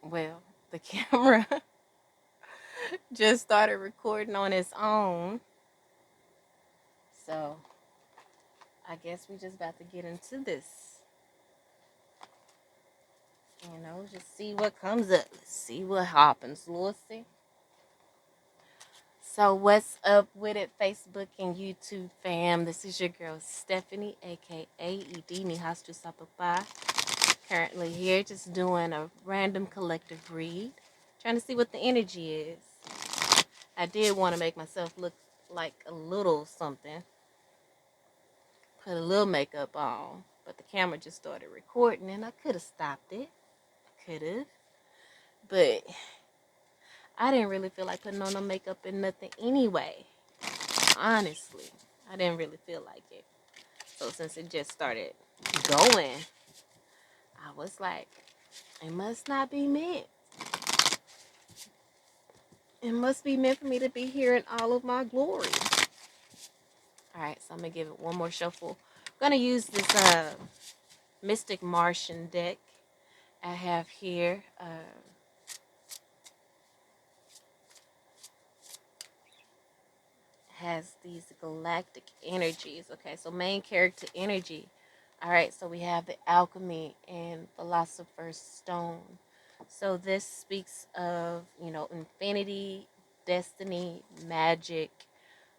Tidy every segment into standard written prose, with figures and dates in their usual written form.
Well, the camera just started recording on its own. So I guess we just about to get into this. Just see what comes up. Let's see what happens, Lucy. So what's up with it, Facebook and YouTube fam? This is your girl Stephanie, aka Idini Hastu Sapapa. Currently here just doing a random collective read. Trying to see what the energy is. I did want to make myself look like a little something. Put a little makeup on. But the camera just started recording and I could have stopped it. I could have. But I didn't really feel like putting on no makeup and nothing anyway. Honestly. I didn't really feel like it. So since it just started going, I was like, it must not be meant. It must be meant for me to be here in all of my glory. Alright, so I'm going to give it one more shuffle. I'm going to use this Mystic Martian deck I have here. Has these galactic energies. Okay, so main character energy. Alright, so we have the alchemy and philosopher's stone. So this speaks of, infinity, destiny, magic.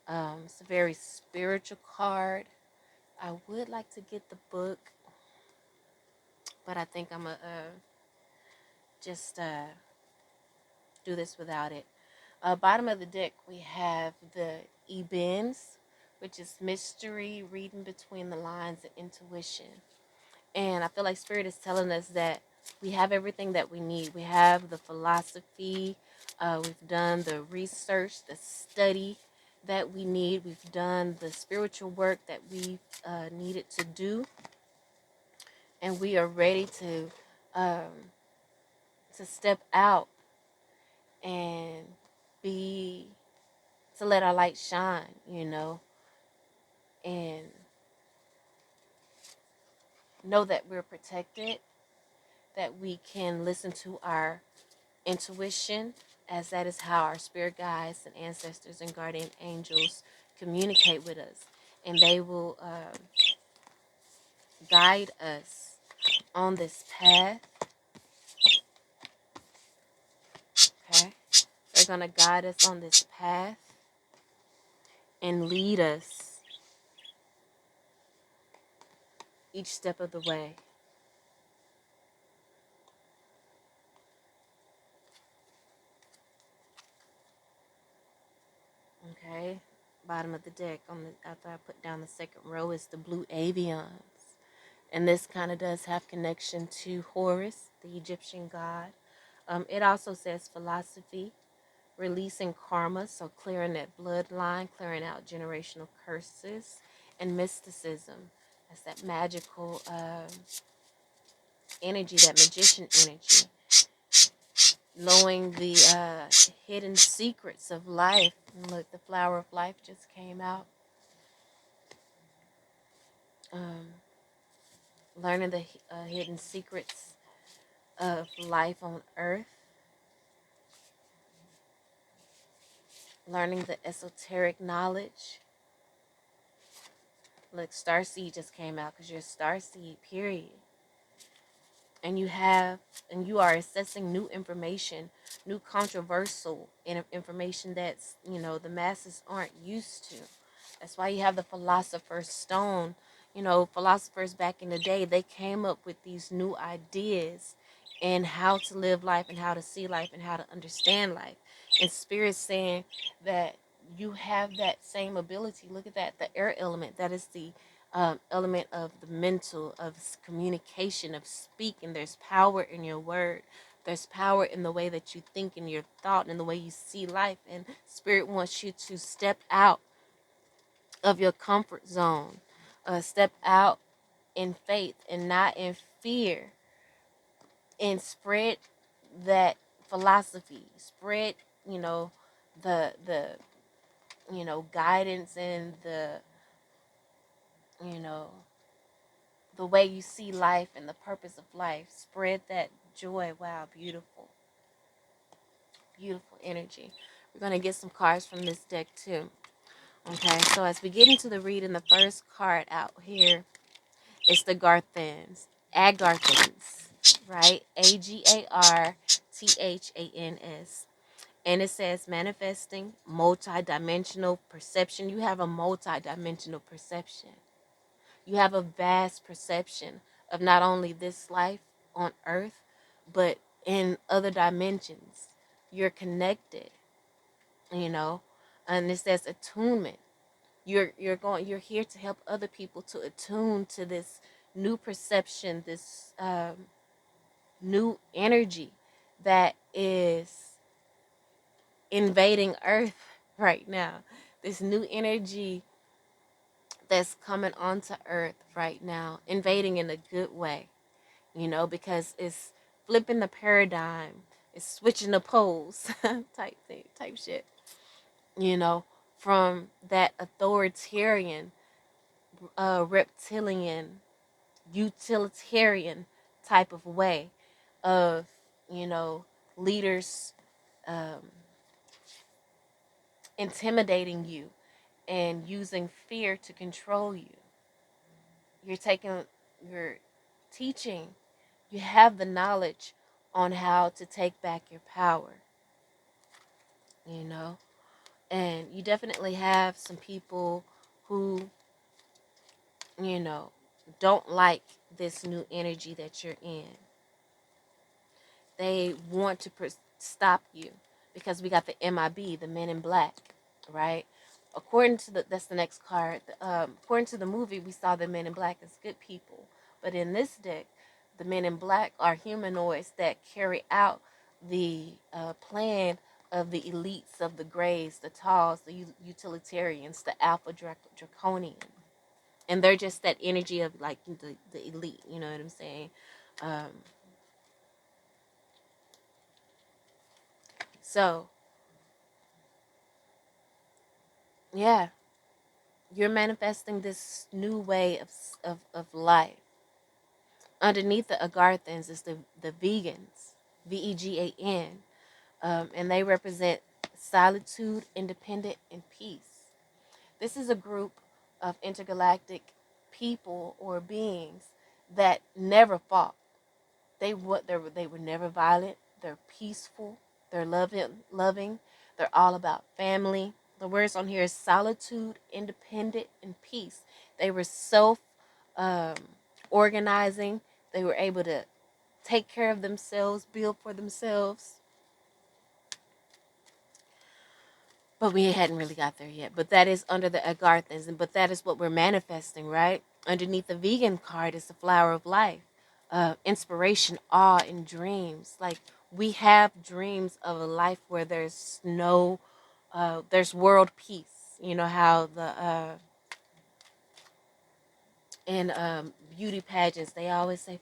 It's a very spiritual card. I would like to get the book, but I think I'm going to just do this without it. Bottom of the deck, we have the Ebens, which is mystery, reading between the lines, and intuition. And I feel like Spirit is telling us that we have everything that we need. We have the philosophy. We've done the research, the study that we need. We've done the spiritual work that we needed to do. And we are ready to step out and be, to let our light shine, and know that we're protected, that we can listen to our intuition, as that is how our spirit guides and ancestors and guardian angels communicate with us. And they will guide us on this path. Okay? They're going to guide us on this path and lead us each step of the way. Okay? Bottom of the deck, after I put down the second row, is the blue avians. And this kind of does have connection to Horus, the Egyptian god. It also says philosophy, releasing karma, so clearing that bloodline, clearing out generational curses, and mysticism. That's that magical energy, that magician energy. Knowing the hidden secrets of life. And look, the flower of life just came out. Learning the hidden secrets of life on earth. Learning the esoteric knowledge. Look, Starseed just came out because you're a Starseed, period. And you are assessing new information, new controversial information that's, the masses aren't used to. That's why you have the Philosopher's Stone. Philosophers back in the day, they came up with these new ideas and how to live life and how to see life and how to understand life. And Spirit's saying that you have that same ability. Look at that, the air element. That is the element of the mental, of communication, of speaking. There's power in your word. There's power in the way that you think and your thought and the way you see life. And Spirit wants you to step out of your comfort zone. Step out in faith and not in fear. And spread that philosophy. Spread, the guidance and you know, the way you see life and the purpose of life. Spread that joy. Wow, beautiful. Beautiful energy. We're going to get some cards from this deck too. Okay, so as we get into the reading, the first card out here is the Garthans. Agarthans, right? Agarthans. And it says manifesting multi-dimensional perception. You have a multi-dimensional perception. You have a vast perception of not only this life on earth, but in other dimensions. You're connected, you know. And it says attunement. You're here to help other people to attune to this new perception, this new energy that is invading earth right now. This new energy that's coming onto earth right now, invading in a good way, you know, because it's flipping the paradigm, it's switching the poles type thing, type shit, you know, from that authoritarian, reptilian, utilitarian type of way of, you know, leaders um, intimidating you and using fear to control you. You're teaching, you have the knowledge on how to take back your power, you know? And you definitely have some people who, you know, don't like this new energy that you're in. They want to stop you because we got the MIB, the Men in Black, right? According to that's the next card. According to the movie, we saw the Men in Black as good people, but in this deck, the Men in Black are humanoids that carry out the plan of the elites of the Greys, the Talls, the utilitarians, the Alpha Draconian, and they're just that energy of like the elite. You know what I'm saying? Um, so yeah, you're manifesting this new way of life. Underneath the Agarthans is the vegans, Vegan, and they represent solitude, independent, and peace. This is a group of intergalactic people or beings that never fought. They were never violent. They're peaceful. They're loving. They're all about family. The words on here is solitude, independent, and peace. They were self um, organizing. They were able to take care of themselves, build for themselves. But we hadn't really got there yet. But that is under the Agarthans, but that is what we're manifesting, right? Underneath the vegan card is the flower of life, inspiration, awe, and dreams. Like we have dreams of a life where there's no, there's world peace. You know how the in beauty pageants they always say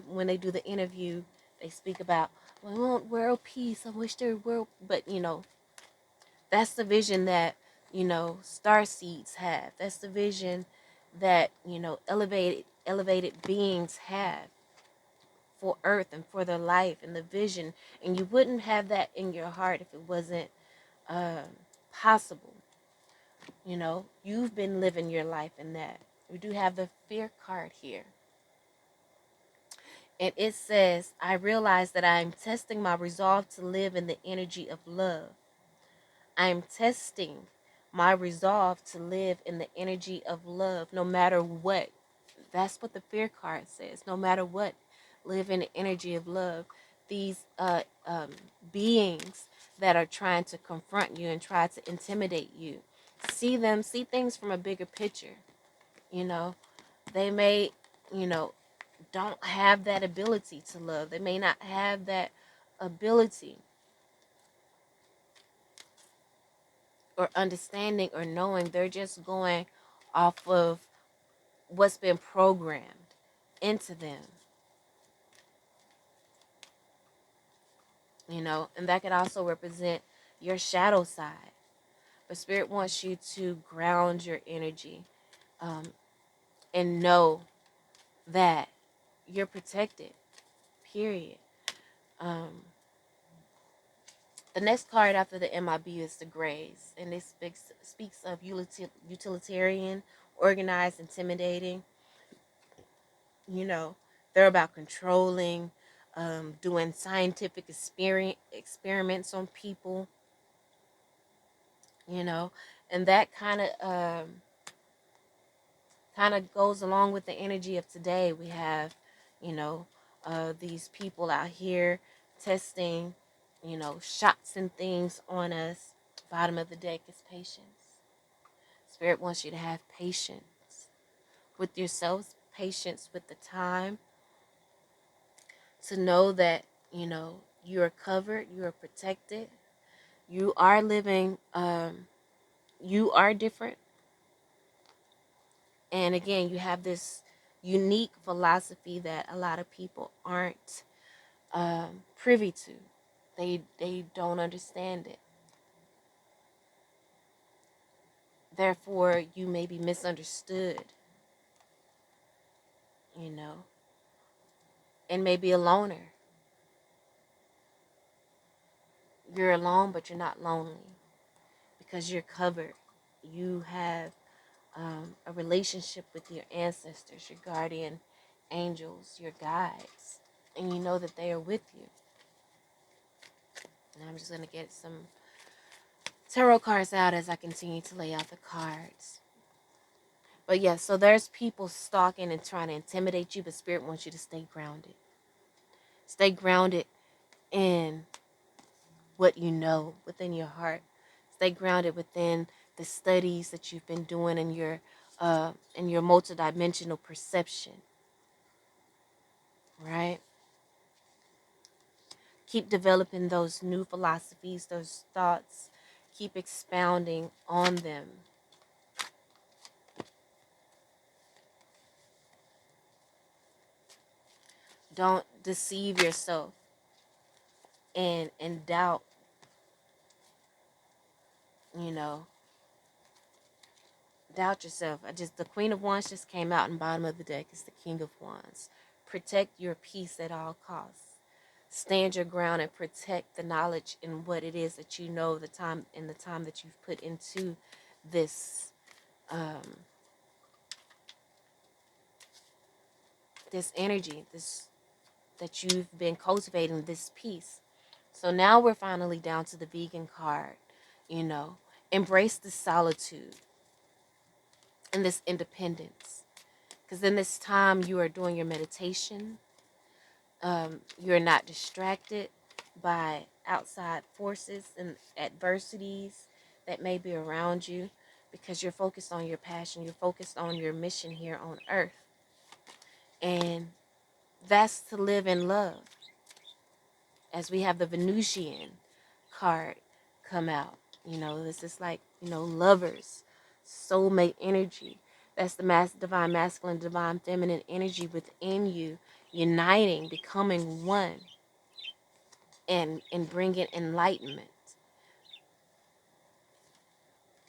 when they do the interview, they speak about, well, I want world peace. I wish there were world, but you know that's the vision that, you know, star seeds have. That's the vision that, you know, elevated beings have for earth and for their life and the vision. And you wouldn't have that in your heart if it wasn't um, possible. You know, you've been living your life in that. We do have the fear card here. And it says, I realize that I am testing my resolve to live in the energy of love. I am testing my resolve to live in the energy of love no matter what. That's what the fear card says. No matter what, live in the energy of love. These beings that are trying to confront you and try to intimidate you, see things from a bigger picture. You know, they may, you know, don't have that ability to love. They may not have that ability or understanding or knowing. They're just going off of what's been programmed into them, you know, and that could also represent your shadow side. But Spirit wants you to ground your energy um, and know that you're protected, period. Um, the next card after the MIB is the Grays, and it speaks of utilitarian, organized, intimidating. You know, they're about controlling, doing scientific experiments on people. You know, and that kind of goes along with the energy of today. We have, you know, these people out here testing, shots and things on us. Bottom of the deck is patience. Spirit wants you to have patience with yourselves, patience with the time, to know that, you are covered, you are protected, you are living, you are different. And again, you have this unique philosophy that a lot of people aren't privy to. They don't understand it. Therefore, you may be misunderstood, you know, and maybe a loner. You're alone, but you're not lonely because you're covered. You have a relationship with your ancestors, your guardian angels, your guides, and you know that they are with you. And I'm just going to get some tarot cards out as I continue to lay out the cards. But yeah, so there's people stalking and trying to intimidate you, but Spirit wants you to stay grounded. Stay grounded in what you know within your heart. Stay grounded within the studies that you've been doing in your multidimensional perception. Right? Keep developing those new philosophies, those thoughts. Keep expounding on them. Don't deceive yourself and doubt, you know. Doubt yourself. The Queen of Wands just came out, and bottom of the deck is the King of Wands. Protect your peace at all costs. Stand your ground and protect the knowledge in what it is that you know, the time that you've put into this this energy, this that you've been cultivating, this peace. So now we're finally down to the vegan card, you know. Embrace the solitude and this independence. Because in this time you are doing your meditation. You're not distracted by outside forces and adversities that may be around you, because you're focused on your passion. You're focused on your mission here on earth. And that's to live in love. As we have the Venusian card come out, this is like, lovers, soulmate energy. That's the divine masculine, divine feminine energy within you, uniting, becoming one, and bringing enlightenment.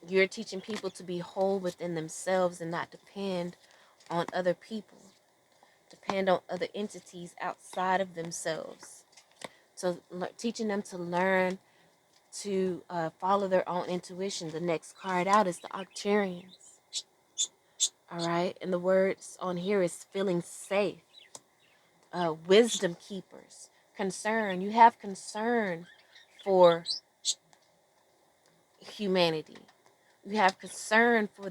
You're teaching people to be whole within themselves and not depend on other people, depend on other entities outside of themselves. So teaching them to learn to follow their own intuition. The next card out is the Octarians. All right. And the words on here is feeling safe. Wisdom keepers. Concern. You have concern for humanity. You have concern for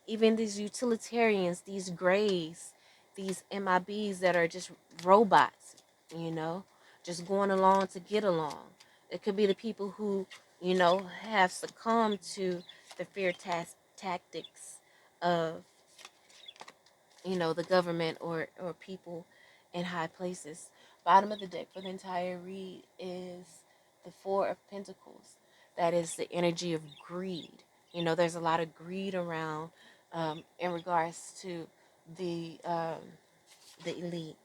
even these utilitarians, these grays, these MIBs that are just robots, just going along to get along. It could be the people who, have succumbed to the fear tactics of, the government or people in high places. Bottom of the deck for the entire read is the Four of Pentacles. That is the energy of greed. There's a lot of greed around in regards to the elite.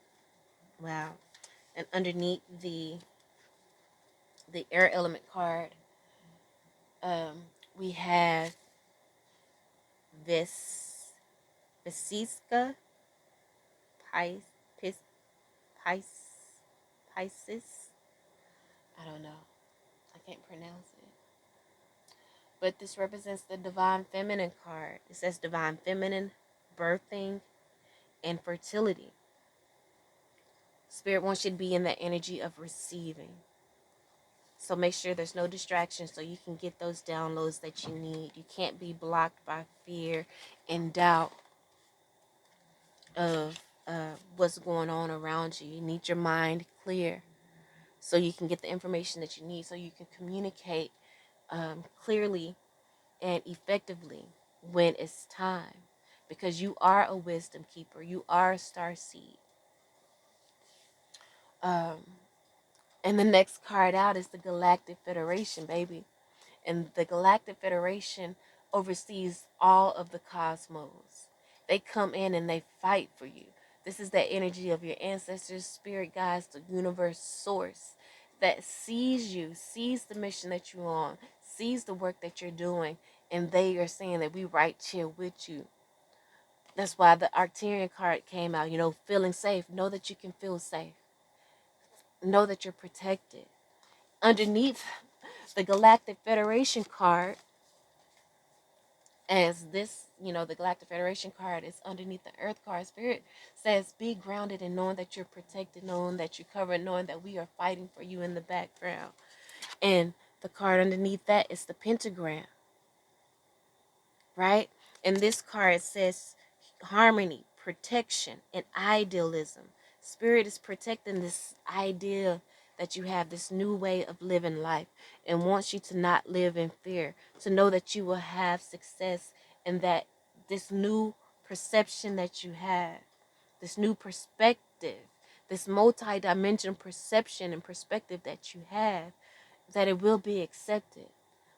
Wow. And underneath the air element card, we have this Vesiska Pis, Pis, Pisces. I don't know. I can't pronounce it. But this represents the divine feminine card. It says divine feminine, birthing, and fertility. Spirit wants you to be in that energy of receiving. So make sure there's no distractions so you can get those downloads that you need. You can't be blocked by fear and doubt of what's going on around you. You need your mind clear so you can get the information that you need, so you can communicate clearly and effectively when it's time. Because you are a wisdom keeper. You are a star seed. Um, and the next card out is the Galactic Federation, baby. And the Galactic Federation oversees all of the cosmos. They come in and they fight for you. This is that energy of your ancestors, spirit guides, the universe source that sees you, sees the mission that you're on, sees the work that you're doing, and they are saying that we right here with you. That's why the Arcturian card came out, feeling safe. Know that you can feel safe. Know that you're protected. Underneath the Galactic Federation card, as this, the Galactic Federation card is underneath the Earth card. Spirit says, be grounded in knowing that you're protected, knowing that you're covered, knowing that we are fighting for you in the background. And the card underneath that is the pentagram, right? And this card says harmony, protection, and idealism. Spirit is protecting this idea that you have, this new way of living life, and wants you to not live in fear, to know that you will have success, and that this new perception that you have, this new perspective, this multi-dimensional perception and perspective that you have, that it will be accepted.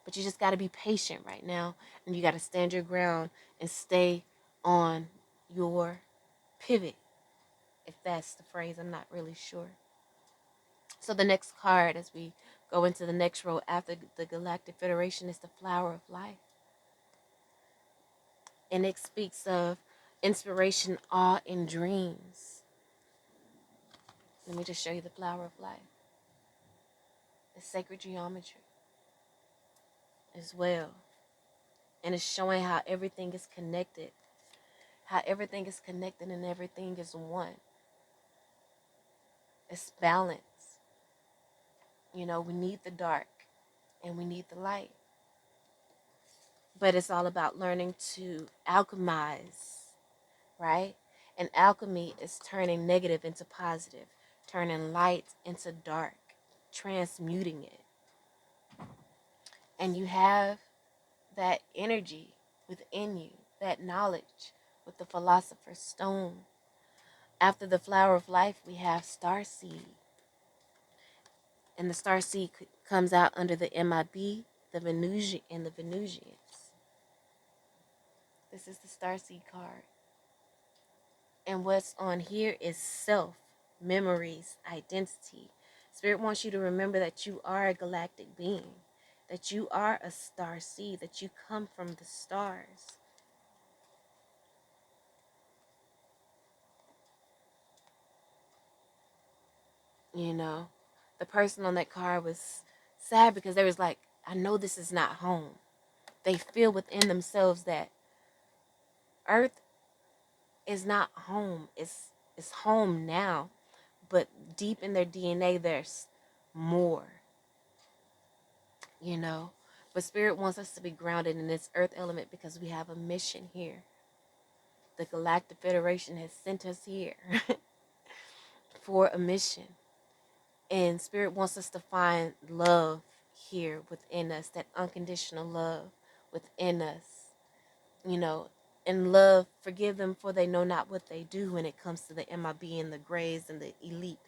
But you just got to be patient right now, and you got to stand your ground and stay on your pivot, if that's the phrase. I'm not really sure. So the next card, as we go into the next row after the Galactic Federation, is the Flower of Life. And it speaks of inspiration, awe, and dreams. Let me just show you the Flower of Life. It's sacred geometry as well. And it's showing how everything is connected. How everything is connected and everything is one. It's balance. We need the dark and we need the light. But it's all about learning to alchemize, right? And alchemy is turning negative into positive, turning light into dark, transmuting it. And you have that energy within you, that knowledge with the Philosopher's Stone. After the Flower of Life, we have Starseed. And the Starseed comes out under the MIB, the Venusian, and the Venusians. This is the Starseed card. And what's on here is self, memories, identity. Spirit wants you to remember that you are a galactic being, that you are a star seed, that you come from the stars. The person on that card was sad because they was like, I know this is not home. They feel within themselves that Earth is not home. It's home now, but deep in their DNA, there's more. But Spirit wants us to be grounded in this earth element because we have a mission here. The Galactic Federation has sent us here for a mission. And Spirit wants us to find love here within us, that unconditional love within us. And love, forgive them for they know not what they do when it comes to the MIB and the Greys and the elite.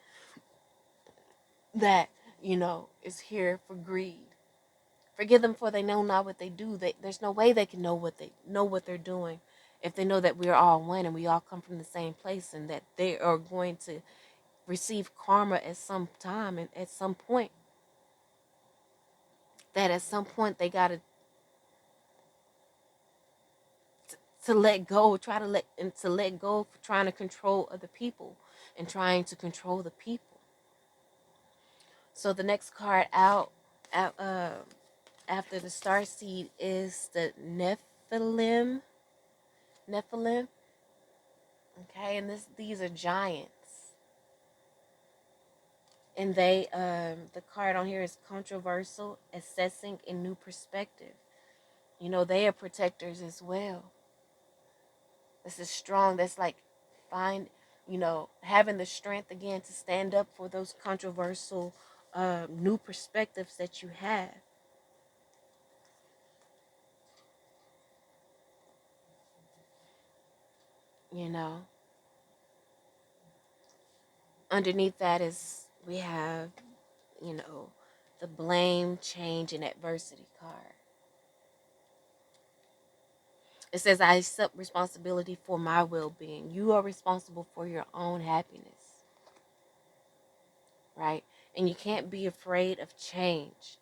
That, is here for greed. Forgive them for they know not what they do. There's no way they can know what they're doing if they know that we're all one and we all come from the same place, and that they are going to receive karma at some time and at some point. That at some point they gotta to let go, to let go for trying to control other people and trying to control the people. So the next card out after the star seed is the Nephilim. Nephilim. Okay, and these are giants. And the card on here is controversial, assessing a new perspective. They are protectors as well. This is strong. That's like find, having the strength again to stand up for those controversial new perspectives that you have. You know, underneath that is we have, you know, the blame, change, and adversity card. It says, I accept responsibility for my well being. You are responsible for your own happiness, right? And you can't be afraid of change.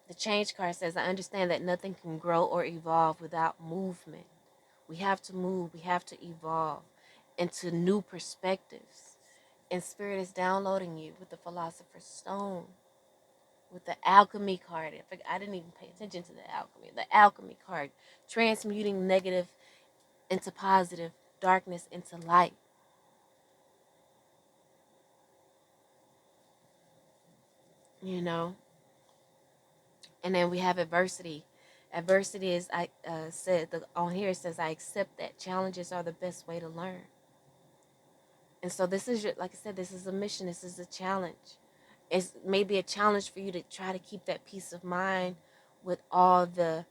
The change card says, I understand that nothing can grow or evolve without movement. We have to move, we have to evolve into new perspectives. And Spirit is downloading you with the Philosopher's Stone, with the Alchemy card. I didn't even pay attention to the Alchemy. The Alchemy card, transmuting negative into positive, darkness into light. You know, and then we have adversity. Adversity is I said on here it says I accept that challenges are the best way to learn. And so this is like I said, this is a mission. This is a challenge. It's maybe a challenge for you to try to keep that peace of mind with all the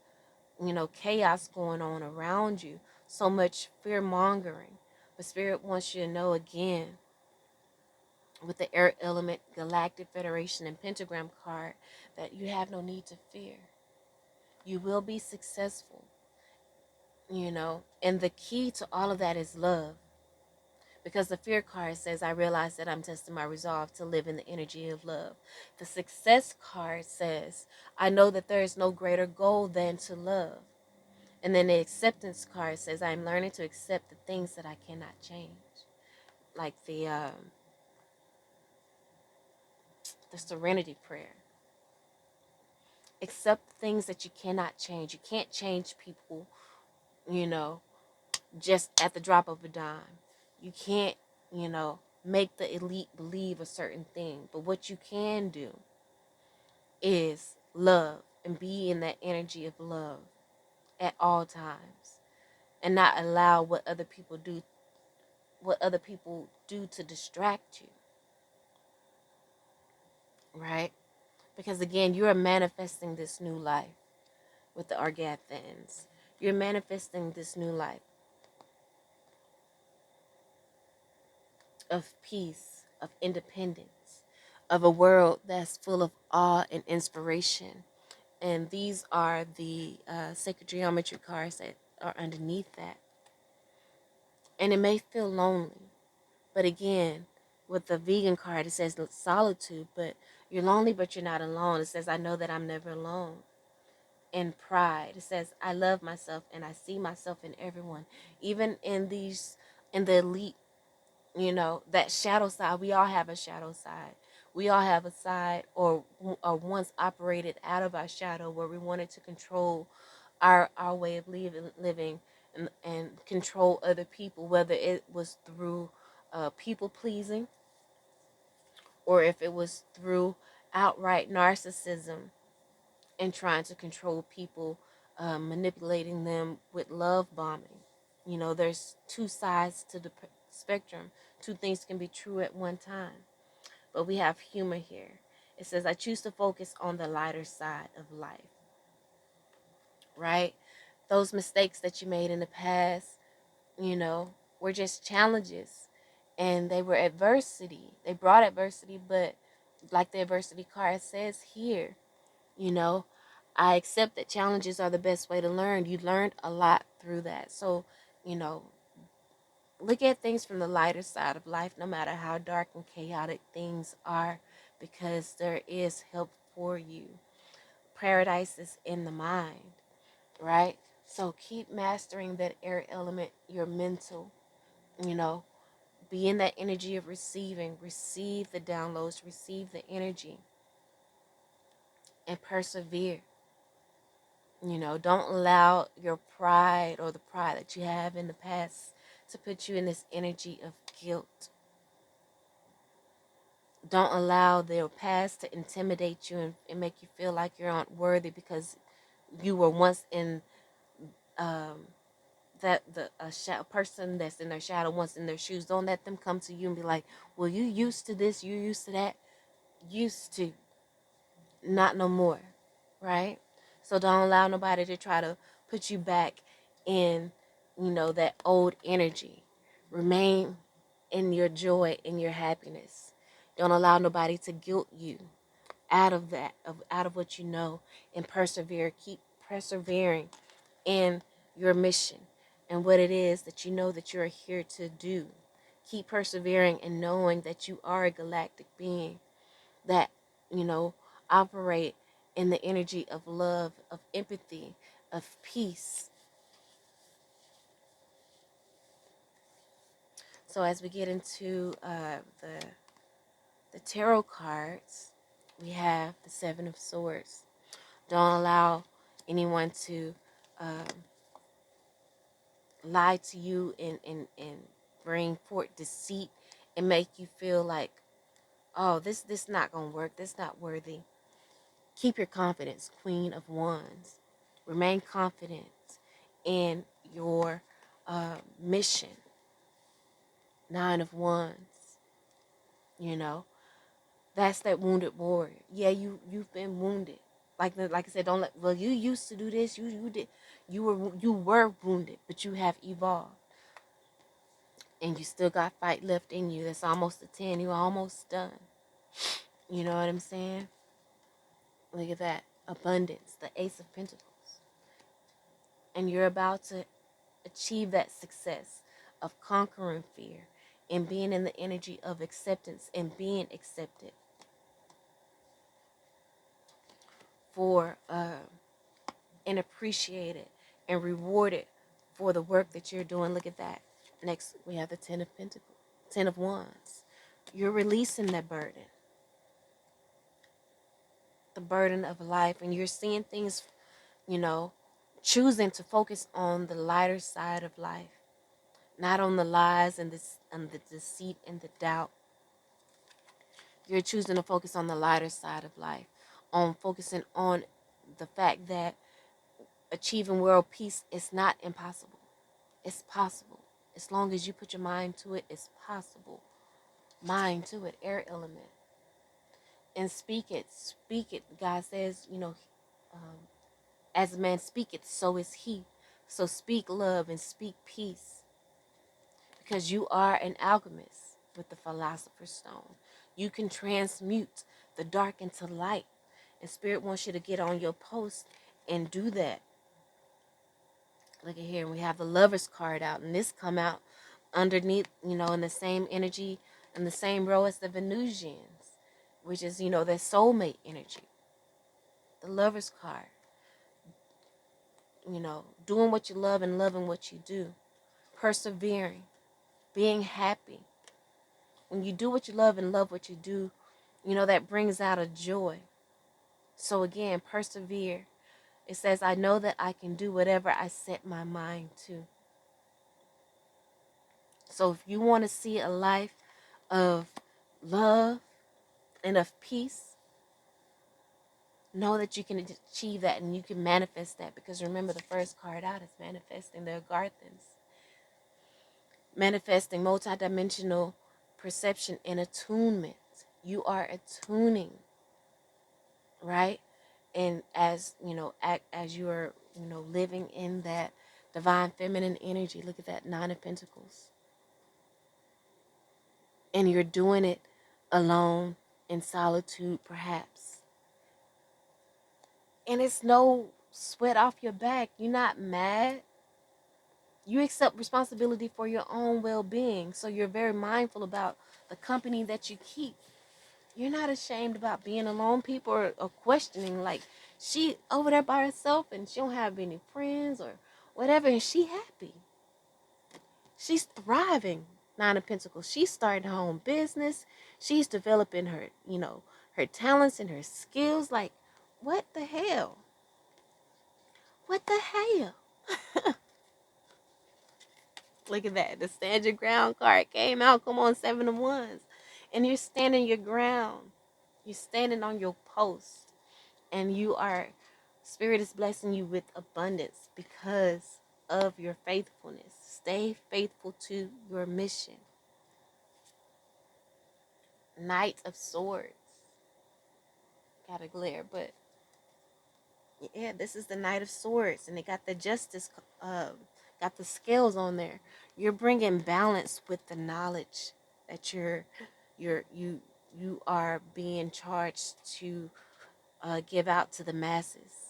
chaos going on around you. So much fear mongering. But Spirit wants you to know again with the air element, Galactic Federation, and Pentagram card that you have no need to fear. You will be successful, and the key to all of that is love. Because the fear card says, I realize that I'm testing my resolve to live in the energy of love. The success card says, I know that there is no greater goal than to love. And then the acceptance card says, I'm learning to accept the things that I cannot change. Like the serenity prayer. Accept the things that you cannot change. You can't change people, you know, just at the drop of a dime. You can't, make the elite believe a certain thing. But what you can do is love and be in that energy of love at all times and not allow what other people do to distract you, right? Because again, you are manifesting this new life with the Argathans. You're manifesting this new life of peace, of independence, of a world that's full of awe and inspiration. And these are the sacred geometry cards that are underneath that. And it may feel lonely, but again, with the vegan card, it says solitude, but you're lonely, but you're not alone. It says, I know that I'm never alone. And pride, it says, I love myself and I see myself in everyone, even in the elite, that shadow side. We all have a shadow side. We all have a side or once operated out of our shadow where we wanted to control our way of living and control other people, whether it was through people pleasing or if it was through outright narcissism and trying to control people, manipulating them with love bombing. There's two sides to the spectrum. Two things can be true at one time. But we have humor here. It says, I choose to focus on the lighter side of life, right? Those mistakes that you made in the past, were just challenges and they were adversity. They brought adversity, but like the adversity card says here, you know, I accept that challenges are the best way to learn. You learned a lot through that. So, you know, look at things from the lighter side of life, no matter how dark and chaotic things are, because there is help for you. Paradise is in the mind, right? So keep mastering that air element, your mental, you know, Be in that energy of receiving. Receive the downloads. Receive the energy. And persevere. Don't allow your pride or the pride that you have in the past to put you in this energy of guilt. Don't allow their past to intimidate you and make you feel like you're unworthy because you were once in that a person that's in their shadow, once in their shoes. Don't let them come to you and be like, well, you used to this, you used to that. Used to. Not no more. Right? So don't allow nobody to try to put you back in, that old energy. Remain in your joy, in your happiness. Don't allow nobody to guilt you out of that, out of what you know, and persevere. Keep persevering in your mission and what it is that you know that you're here to do. Keep persevering and knowing that you are a galactic being that, operate in the energy of love, of empathy, of peace. So as we get into the tarot cards, we have the Seven of Swords. Don't allow anyone to lie to you and bring forth deceit and make you feel like, oh, this not gonna work, this not worthy. Keep your confidence, Queen of Wands. Remain confident in your mission. Nine of Wands. That's that wounded warrior. Yeah, you've been wounded. Like I said, don't let. Well, you used to do this. You were wounded, but you have evolved, and you still got fight left in you. That's almost a 10. You're almost done. You know what I'm saying? Look at that abundance, the Ace of Pentacles, and you're about to achieve that success of conquering fear and being in the energy of acceptance and being accepted for and appreciated and rewarded for the work that you're doing. Look at that. Next, we have the Ten of Pentacles, Ten of Wands. You're releasing that burden, the burden of life, and you're seeing things, choosing to focus on the lighter side of life, not on the lies and the deceit and the doubt. You're choosing to focus on the lighter side of life, on focusing on the fact that achieving world peace is not impossible. It's possible. As long as you put your mind to it, it's possible. Mind to it, air element. And speak it. Speak it. God says, as a man speaketh, so is he. So speak love and speak peace. Because you are an alchemist with the Philosopher's Stone. You can transmute the dark into light. And Spirit wants you to get on your post and do that. Look at here. We have the Lover's card out. And this come out underneath, in the same energy, in the same row as the Venusians. Which is, their soulmate energy. The Lover's card. Doing what you love and loving what you do. Persevering. Being happy. When you do what you love and love what you do, that brings out a joy. So again, persevere. It says, I know that I can do whatever I set my mind to. So if you want to see a life of love and of peace, know that you can achieve that and you can manifest that. Because remember, the first card out is manifesting the Agarthans. Manifesting multidimensional perception and attunement. You are attuning, right? And as as you are living in that divine feminine energy, look at that Nine of Pentacles, and you're doing it alone, in solitude perhaps, and it's no sweat off your back. You're not mad. You accept responsibility for your own well-being, so you're very mindful about the company that you keep. You're not ashamed about being alone. People are questioning, like, she over there by herself and she don't have any friends or whatever, and she happy. She's thriving. Nine of Pentacles. She's starting her own business. She's developing her, her talents and her skills. Like, what the hell? What the hell? Look at that. The stand your ground card came out. Come on, Seven of Wands. And you're standing your ground. You're standing on your post. And Spirit is blessing you with abundance because of your faithfulness. Stay faithful to your mission. Knight of Swords. Got a glare, but yeah, this is the Knight of Swords, and they got the Justice, got the scales on there. You're bringing balance with the knowledge that you are being charged to give out to the masses.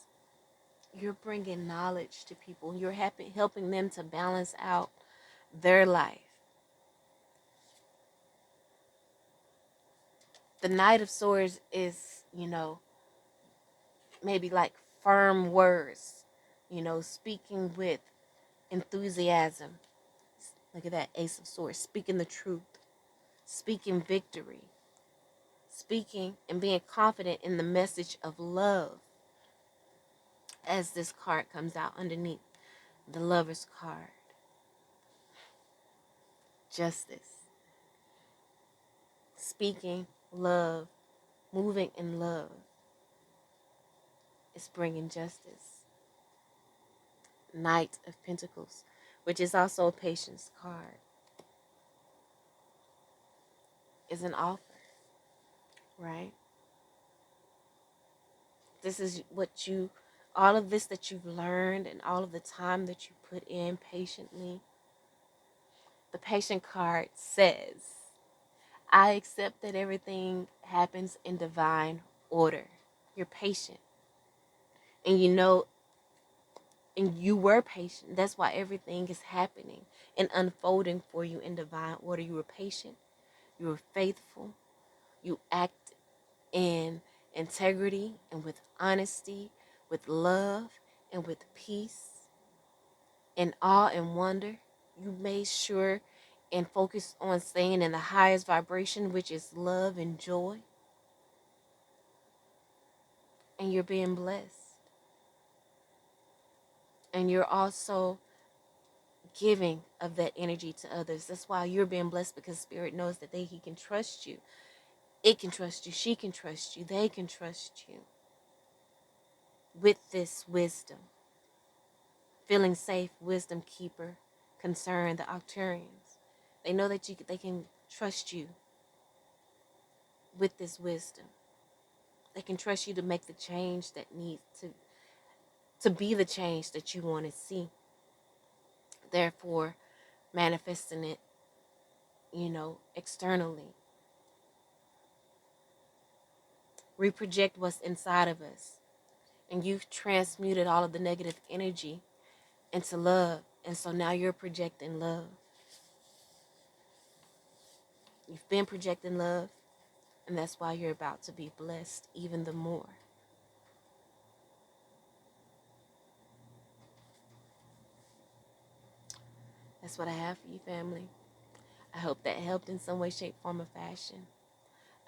You're bringing knowledge to people. You're helping them to balance out their life. The Knight of Swords is, maybe like firm words, speaking with enthusiasm. Look at that Ace of Swords, speaking the truth, speaking victory, speaking and being confident in the message of love. As this card comes out underneath, the Lover's card. Justice. Speaking love, moving in love. It's bringing justice. Knight of Pentacles, which is also a patience card, is an offer, right? This is all of this that you've learned and all of the time that you put in patiently. The patient card says, I accept that everything happens in divine order. You're patient. And and you were patient. That's why everything is happening and unfolding for you in divine order. You were patient. You were faithful. You act in integrity and with honesty, with love and with peace, in awe and wonder. You made sure and focused on staying in the highest vibration, which is love and joy. And you're being blessed. And you're also giving of that energy to others. That's why you're being blessed, because Spirit knows that He can trust you. It can trust you. She can trust you. They can trust you with this wisdom. Feeling safe, wisdom keeper, concern, the Octurians. They know that they can trust you with this wisdom. They can trust you to make the change that needs to be the change that you want to see. Therefore, manifesting it, externally. We project what's inside of us. And you've transmuted all of the negative energy into love. And so now you're projecting love. You've been projecting love. And that's why you're about to be blessed even the more. That's what I have for you, family. I hope that helped in some way, shape, form, or fashion.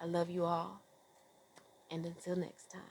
I love you all. And until next time.